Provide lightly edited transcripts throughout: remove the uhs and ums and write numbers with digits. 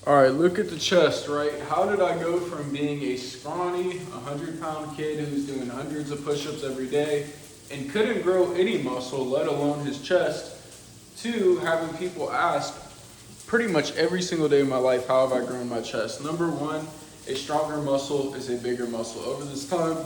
All right, look at the chest, right? How did I go from being a scrawny 100-pound kid who's doing hundreds of push-ups every day and couldn't grow any muscle, let alone his chest, to having people ask pretty much every single day of my life, how have I grown my chest? Number one, a stronger muscle is a bigger muscle. Over this time,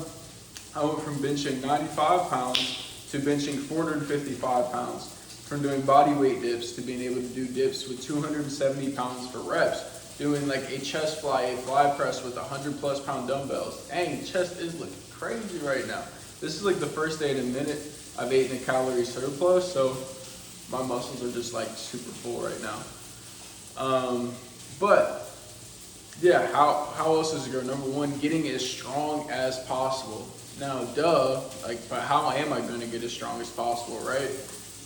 I went from benching 95 pounds to benching 455 pounds. From doing body weight dips to being able to do dips with 270 pounds for reps, doing like a chest fly, a fly press with 100+ pound dumbbells. Dang, chest is looking crazy right now. This is like the first day in a minute I've eaten a calorie surplus, so my muscles are just like super full right now. But yeah, how else does it go? Number one, getting as strong as possible. Now, but how am I gonna get as strong as possible, right?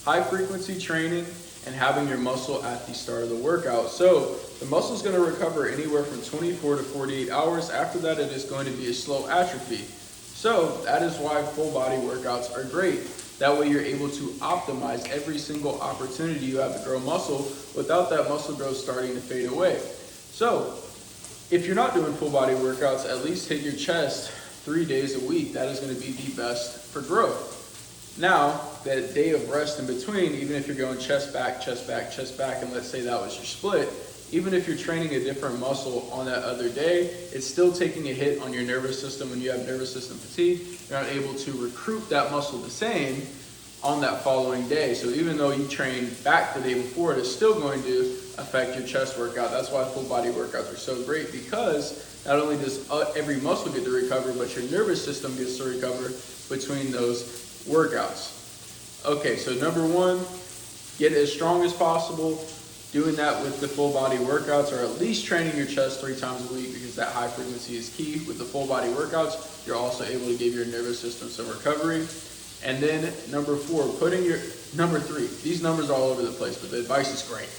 High frequency training and having your muscle at the start of the workout. So the muscle is going to recover anywhere from 24 to 48 hours. After that, it is going to be a slow atrophy. So that is why full body workouts are great. That way you're able to optimize every single opportunity you have to grow muscle without that muscle growth starting to fade away. So if you're not doing full body workouts, at least hit your chest 3 days a week. That is going to be the best for growth. Now, that day of rest in between, even if you're going chest back, chest back, chest back, and let's say that was your split, even if you're training a different muscle on that other day, it's still taking a hit on your nervous system. When you have nervous system fatigue, you're not able to recruit that muscle the same on that following day. So even though you train back the day before, it is still going to affect your chest workout. That's why full body workouts are so great, because not only does every muscle get to recover, but your nervous system gets to recover between those workouts. Okay, so number one, get as strong as possible. Doing that with the full body workouts, or at least training your chest 3 times a week, because that high frequency is key. With the full body workouts, you're also able to give your nervous system some recovery. And then number three, these numbers are all over the place, but the advice is great.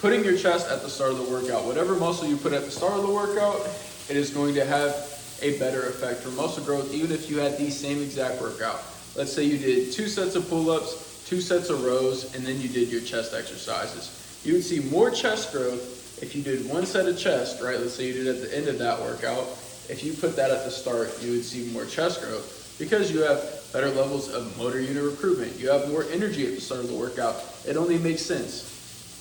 Putting your chest at the start of the workout. Whatever muscle you put at the start of the workout, it is going to have a better effect for muscle growth, even if you had the same exact workout. Let's say you did 2 sets of pull-ups, 2 sets of rows, and then you did your chest exercises. You would see more chest growth if you did 1 set of chest, right? Let's say you did at the end of that workout. If you put that at the start, you would see more chest growth because you have better levels of motor unit recruitment. You have more energy at the start of the workout. It only makes sense.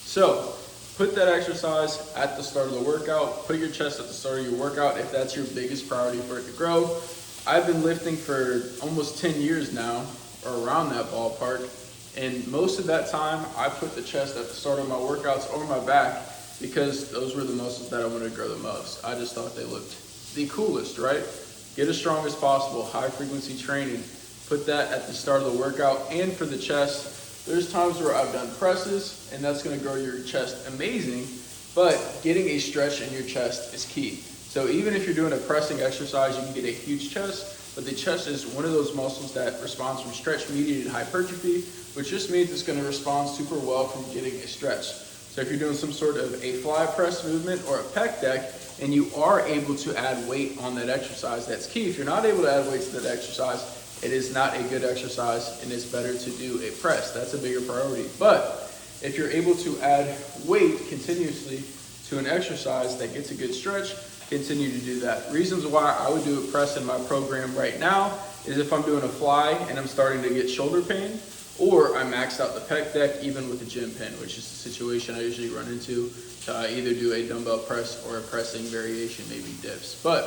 So put that exercise at the start of the workout. Put your chest at the start of your workout if that's your biggest priority for it to grow. I've been lifting for almost 10 years now, or around that ballpark, and most of that time I put the chest at the start of my workouts or my back, because those were the muscles that I wanted to grow the most. I just thought they looked the coolest, right? Get as strong as possible, high frequency training. Put that at the start of the workout. And for the chest, there's times where I've done presses, and that's gonna grow your chest amazing, but getting a stretch in your chest is key. So even if you're doing a pressing exercise, you can get a huge chest, but the chest is one of those muscles that responds from stretch-mediated hypertrophy, which just means it's going to respond super well from getting a stretch. So if you're doing some sort of a fly press movement or a pec deck, and you are able to add weight on that exercise, that's key. If you're not able to add weight to that exercise, it is not a good exercise, and it's better to do a press. That's a bigger priority. But if you're able to add weight continuously to an exercise that gets a good stretch, continue to do that. Reasons why I would do a press in my program right now is if I'm doing a fly and I'm starting to get shoulder pain, or I maxed out the pec deck even with a gym pin, which is the situation I usually run into to either do a dumbbell press or a pressing variation, maybe dips. But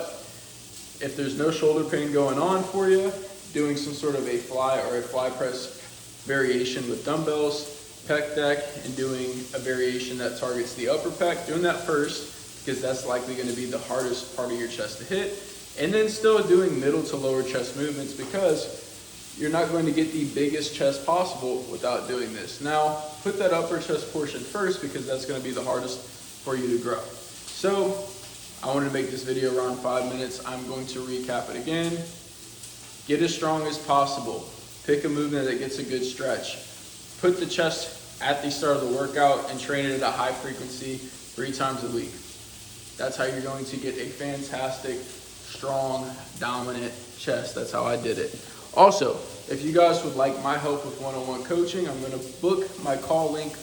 if there's no shoulder pain going on for you, doing some sort of a fly or a fly press variation with dumbbells, pec deck, and doing a variation that targets the upper pec, doing that first, because that's likely going to be the hardest part of your chest to hit. And then still doing middle to lower chest movements, because you're not going to get the biggest chest possible without doing this. Now, put that upper chest portion first, because that's going to be the hardest for you to grow. So I wanted to make this video around 5 minutes. I'm going to recap it again. Get as strong as possible. Pick a movement that gets a good stretch. Put the chest at the start of the workout and train it at a high frequency 3 times a week. That's how you're going to get a fantastic, strong, dominant chest. That's how I did it. Also, if you guys would like my help with one-on-one coaching, I'm going to book my call link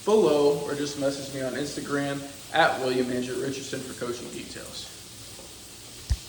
below, or just message me on Instagram at William Andrew Richardson for coaching details.